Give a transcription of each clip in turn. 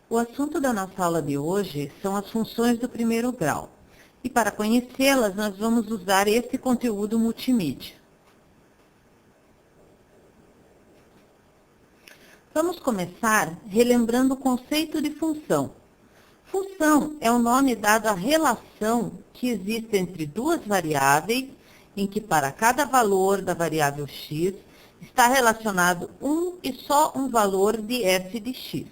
O assunto da nossa aula de hoje são as funções do primeiro grau. E para conhecê-las, nós vamos usar esse conteúdo multimídia. Vamos começar relembrando o conceito de função. Função é o nome dado à relação que existe entre duas variáveis, em que para cada valor da variável x está relacionado um e só um valor de f de x.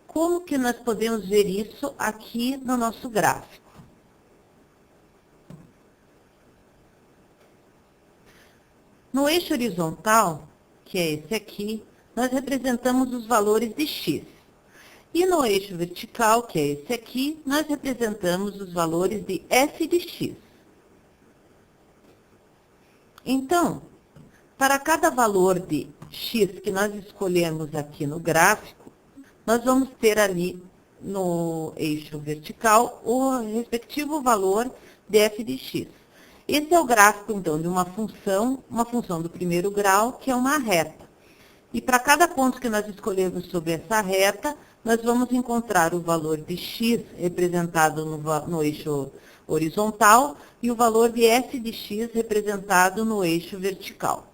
Como que nós podemos ver isso aqui no nosso gráfico? No eixo horizontal, que é esse aqui, nós representamos os valores de x. E no eixo vertical, que é esse aqui, nós representamos os valores de f de x. Então, para cada valor de x que nós escolhemos aqui no gráfico, nós vamos ter ali no eixo vertical o respectivo valor de f de x. Esse é o gráfico, então, de uma função do primeiro grau, que é uma reta. E para cada ponto que nós escolhemos sobre essa reta, nós vamos encontrar o valor de x representado no eixo horizontal e o valor de f de x representado no eixo vertical.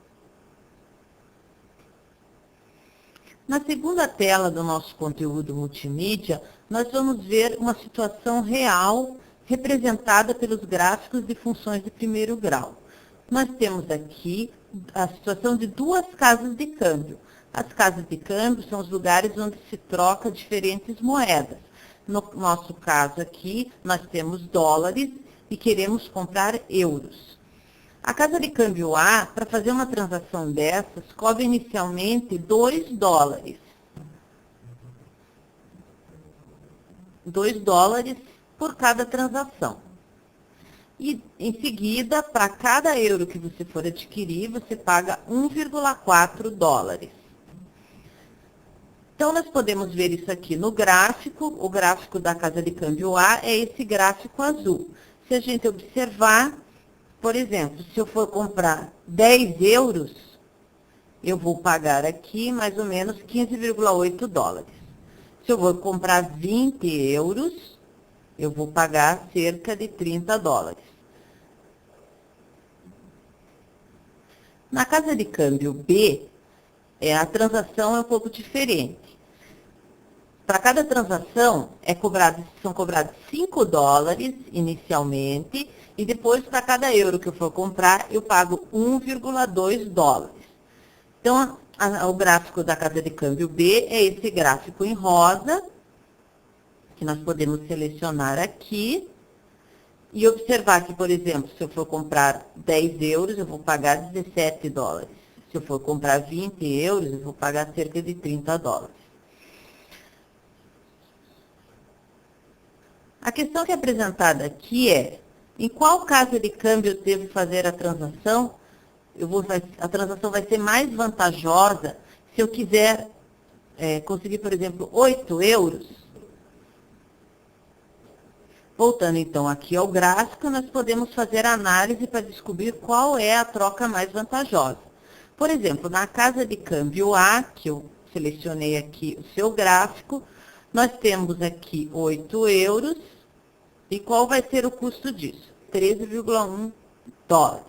Na segunda tela do nosso conteúdo multimídia, nós vamos ver uma situação real representada pelos gráficos de funções de primeiro grau. Nós temos aqui a situação de duas casas de câmbio. As casas de câmbio são os lugares onde se troca diferentes moedas. No nosso caso aqui, nós temos dólares e queremos comprar euros. A casa de câmbio A, para fazer uma transação dessas, cobra inicialmente 2 dólares. 2 dólares por cada transação. E, em seguida, para cada euro que você for adquirir, você paga 1,4 dólares. Então, nós podemos ver isso aqui no gráfico. O gráfico da casa de câmbio A é esse gráfico azul. Se a gente observar, por exemplo, se eu for comprar 10 euros, eu vou pagar aqui mais ou menos 15,8 dólares. Se eu vou comprar 20 euros, eu vou pagar cerca de 30 dólares. Na casa de câmbio B, a transação é um pouco diferente. Para cada transação, são cobrados 5 dólares inicialmente, e depois, para cada euro que eu for comprar, eu pago 1,2 dólares. Então, o gráfico da casa de câmbio B é esse gráfico em rosa, que nós podemos selecionar aqui, e observar que, por exemplo, se eu for comprar 10 euros, eu vou pagar 17 dólares. Se eu for comprar 20 euros, eu vou pagar cerca de 30 dólares. A questão que é apresentada aqui é, em qual casa de câmbio eu devo fazer a transação? A transação vai ser mais vantajosa se eu quiser conseguir, por exemplo, 8 euros. Voltando, então, aqui ao gráfico, nós podemos fazer a análise para descobrir qual é a troca mais vantajosa. Por exemplo, na casa de câmbio A, que eu selecionei aqui o seu gráfico, nós temos aqui 8 euros. E qual vai ser o custo disso? 13,1 dólares.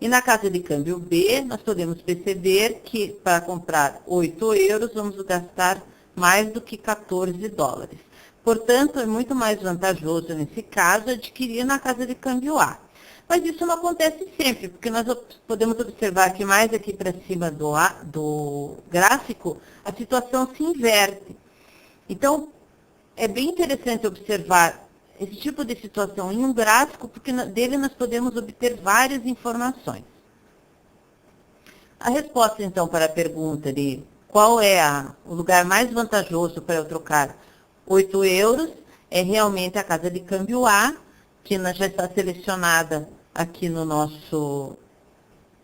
E na casa de câmbio B, nós podemos perceber que para comprar 8 euros, vamos gastar mais do que 14 dólares. Portanto, é muito mais vantajoso, nesse caso, adquirir na casa de câmbio A. Mas isso não acontece sempre, porque nós podemos observar que mais aqui para cima do gráfico, a situação se inverte. Então, é bem interessante observar esse tipo de situação em um gráfico, porque dele nós podemos obter várias informações. A resposta, então, para a pergunta de qual é o lugar mais vantajoso para eu trocar 8 euros, é realmente a casa de câmbio A, que já está selecionada aqui no nosso...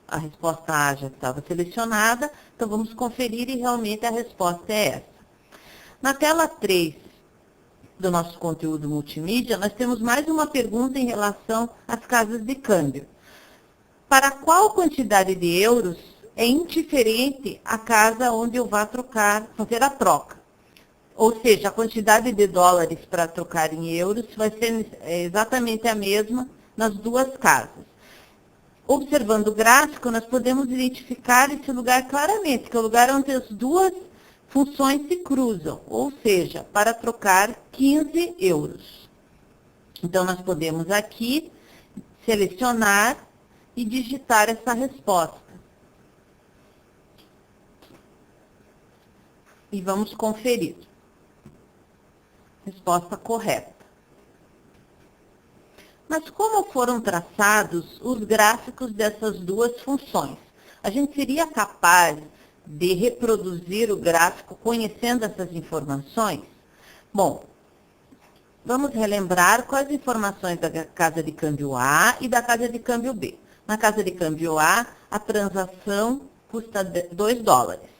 A resposta A já estava selecionada, então vamos conferir e realmente a resposta é essa. Na tela 3 do nosso conteúdo multimídia, nós temos mais uma pergunta em relação às casas de câmbio. Para qual quantidade de euros é indiferente a casa onde eu vá fazer a troca? Ou seja, a quantidade de dólares para trocar em euros vai ser exatamente a mesma nas duas casas. Observando o gráfico, nós podemos identificar esse lugar claramente, que é o lugar onde as duas funções se cruzam, ou seja, para trocar 15 euros. Então, nós podemos aqui selecionar e digitar essa resposta. E vamos conferir. Resposta correta. Mas como foram traçados os gráficos dessas duas funções? A gente seria capaz de reproduzir o gráfico conhecendo essas informações? Bom, vamos relembrar quais informações da casa de câmbio A e da casa de câmbio B. Na casa de câmbio A, a transação custa 2 dólares.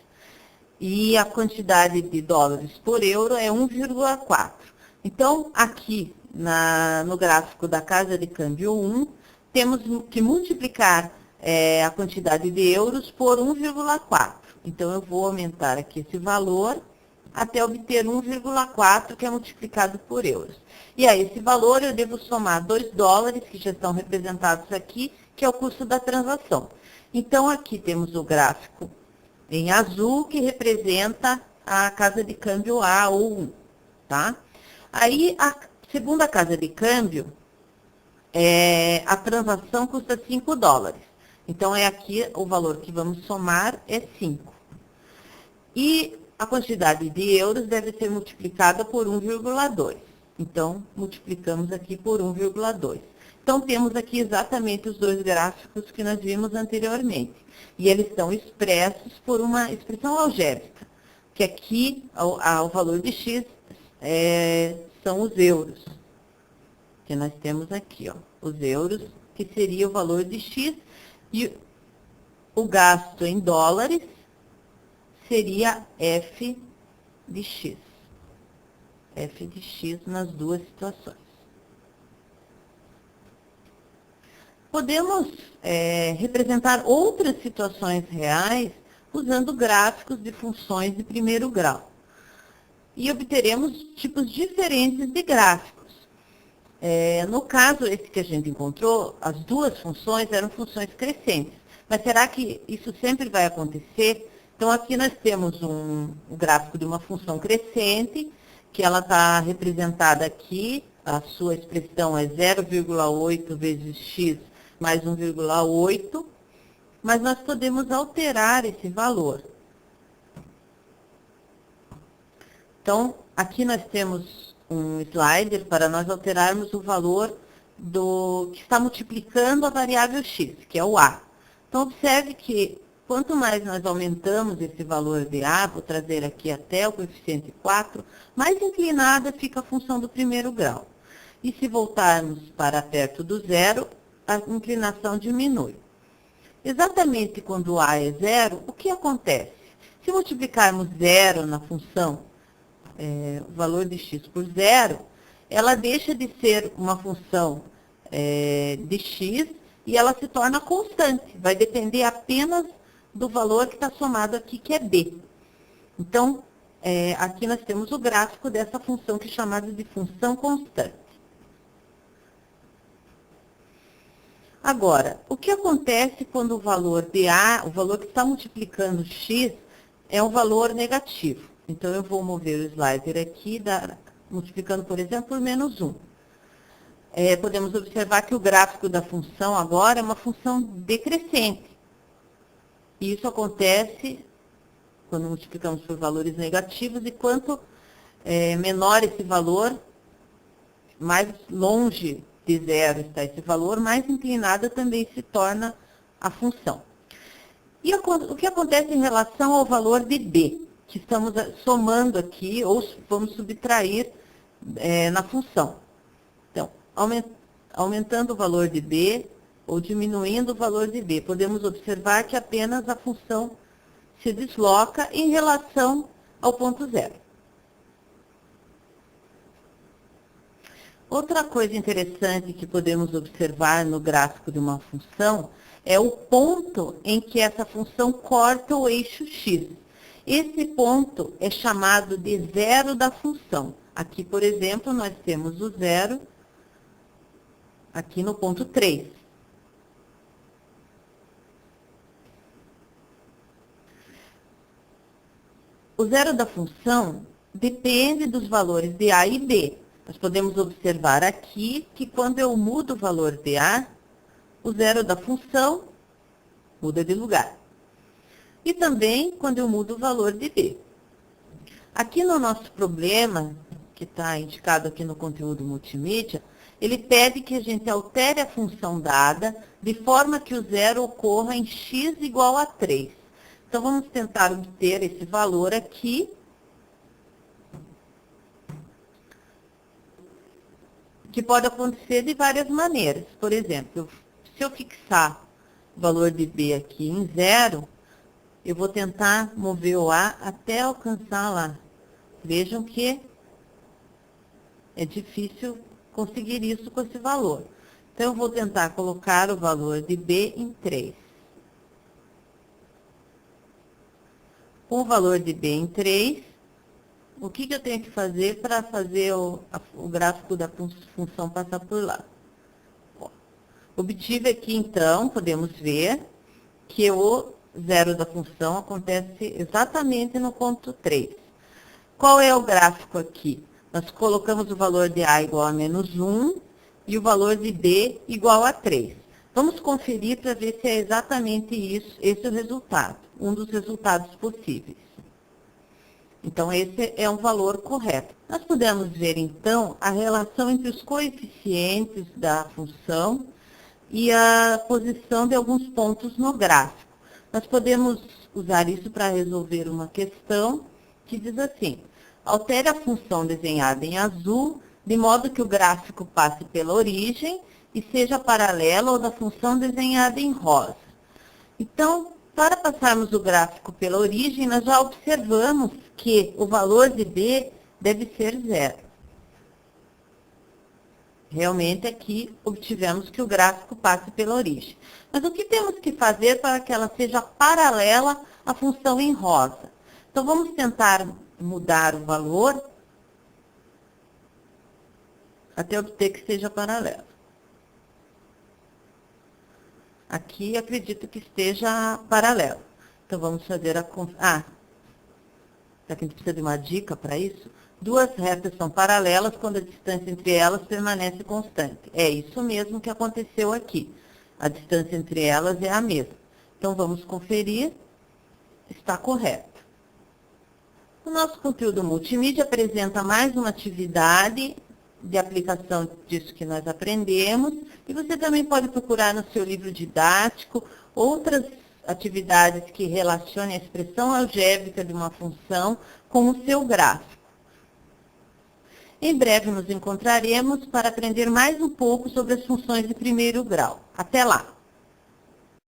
E a quantidade de dólares por euro é 1,4. Então, aqui no gráfico da casa de câmbio 1, temos que multiplicar a quantidade de euros por 1,4. Então, eu vou aumentar aqui esse valor até obter 1,4, que é multiplicado por euros. E a esse valor eu devo somar 2 dólares, que já estão representados aqui, que é o custo da transação. Então, aqui temos o gráfico em azul, que representa a casa de câmbio A ou 1, tá? Aí, a segunda casa de câmbio, a transação custa 5 dólares. Então, é aqui o valor que vamos somar é 5. E a quantidade de euros deve ser multiplicada por 1,2. Então, multiplicamos aqui por 1,2. Então, temos aqui exatamente os dois gráficos que nós vimos anteriormente. E eles estão expressos por uma expressão algébrica, que aqui o valor de x são os euros. Que nós temos aqui, ó, os euros, que seria o valor de x, e o gasto em dólares seria f de x. F de x nas duas situações. Podemos representar outras situações reais usando gráficos de funções de primeiro grau. E obteremos tipos diferentes de gráficos. No caso, esse que a gente encontrou, as duas funções eram funções crescentes. Mas será que isso sempre vai acontecer? Então, aqui nós temos um gráfico de uma função crescente, que ela está representada aqui, a sua expressão é 0,8 vezes x mais 1,8, mas nós podemos alterar esse valor. Então, aqui nós temos um slider para nós alterarmos o valor que está multiplicando a variável x, que é o a. Então, observe que quanto mais nós aumentamos esse valor de a, vou trazer aqui até o coeficiente 4, mais inclinada fica a função do primeiro grau. E se voltarmos para perto do zero, a inclinação diminui. Exatamente quando a é zero, o que acontece? Se multiplicarmos zero na função, o valor de x por zero, ela deixa de ser uma função de x e ela se torna constante. Vai depender apenas do valor que está somado aqui, que é b. Então, aqui nós temos o gráfico dessa função que é chamada de função constante. Agora, o que acontece quando o valor de a, o valor que está multiplicando x, é um valor negativo? Então, eu vou mover o slider aqui, multiplicando, por exemplo, por menos 1. Podemos observar que o gráfico da função agora é uma função decrescente. E isso acontece quando multiplicamos por valores negativos, e quanto menor esse valor, mais longe de zero está esse valor, mais inclinada também se torna a função. E o que acontece em relação ao valor de b, que estamos somando aqui, ou vamos subtrair na função? Então, aumentando o valor de b, ou diminuindo o valor de b, podemos observar que apenas a função se desloca em relação ao ponto zero. Outra coisa interessante que podemos observar no gráfico de uma função é o ponto em que essa função corta o eixo x. Esse ponto é chamado de zero da função. Aqui, por exemplo, nós temos o zero aqui no ponto 3. O zero da função depende dos valores de A e B. Nós podemos observar aqui que quando eu mudo o valor de A, o zero da função muda de lugar. E também quando eu mudo o valor de B. Aqui no nosso problema, que está indicado aqui no conteúdo multimídia, ele pede que a gente altere a função dada de forma que o zero ocorra em x igual a 3. Então, vamos tentar obter esse valor aqui. Que pode acontecer de várias maneiras. Por exemplo, se eu fixar o valor de B aqui em 0, eu vou tentar mover o A até alcançar lá. Vejam que é difícil conseguir isso com esse valor. Então, eu vou tentar colocar o valor de B em 3. Com o valor de B em 3, o que eu tenho que fazer para fazer o gráfico da função passar por lá? Bom, obtive aqui, então, podemos ver que o zero da função acontece exatamente no ponto 3. Qual é o gráfico aqui? Nós colocamos o valor de A igual a menos 1 e o valor de B igual a 3. Vamos conferir para ver se é exatamente isso, esse é o resultado, um dos resultados possíveis. Então, esse é um valor correto. Nós podemos ver, então, a relação entre os coeficientes da função e a posição de alguns pontos no gráfico. Nós podemos usar isso para resolver uma questão que diz assim: altere a função desenhada em azul, de modo que o gráfico passe pela origem e seja paralelo ao da função desenhada em rosa. Então, para passarmos o gráfico pela origem, nós já observamos que o valor de B deve ser 0. Realmente, aqui obtivemos que o gráfico passe pela origem. Mas o que temos que fazer para que ela seja paralela à função em rosa? Então, vamos tentar mudar o valor até obter que seja paralelo. Aqui, acredito que esteja paralelo. Então, vamos fazer a... será que a gente precisa de uma dica para isso? Duas retas são paralelas quando a distância entre elas permanece constante. É isso mesmo que aconteceu aqui. A distância entre elas é a mesma. Então, vamos conferir. Está correto. O nosso conteúdo multimídia apresenta mais uma atividade de aplicação disso que nós aprendemos. E você também pode procurar no seu livro didático outras atividades que relacionem a expressão algébrica de uma função com o seu gráfico. Em breve nos encontraremos para aprender mais um pouco sobre as funções de primeiro grau. Até lá!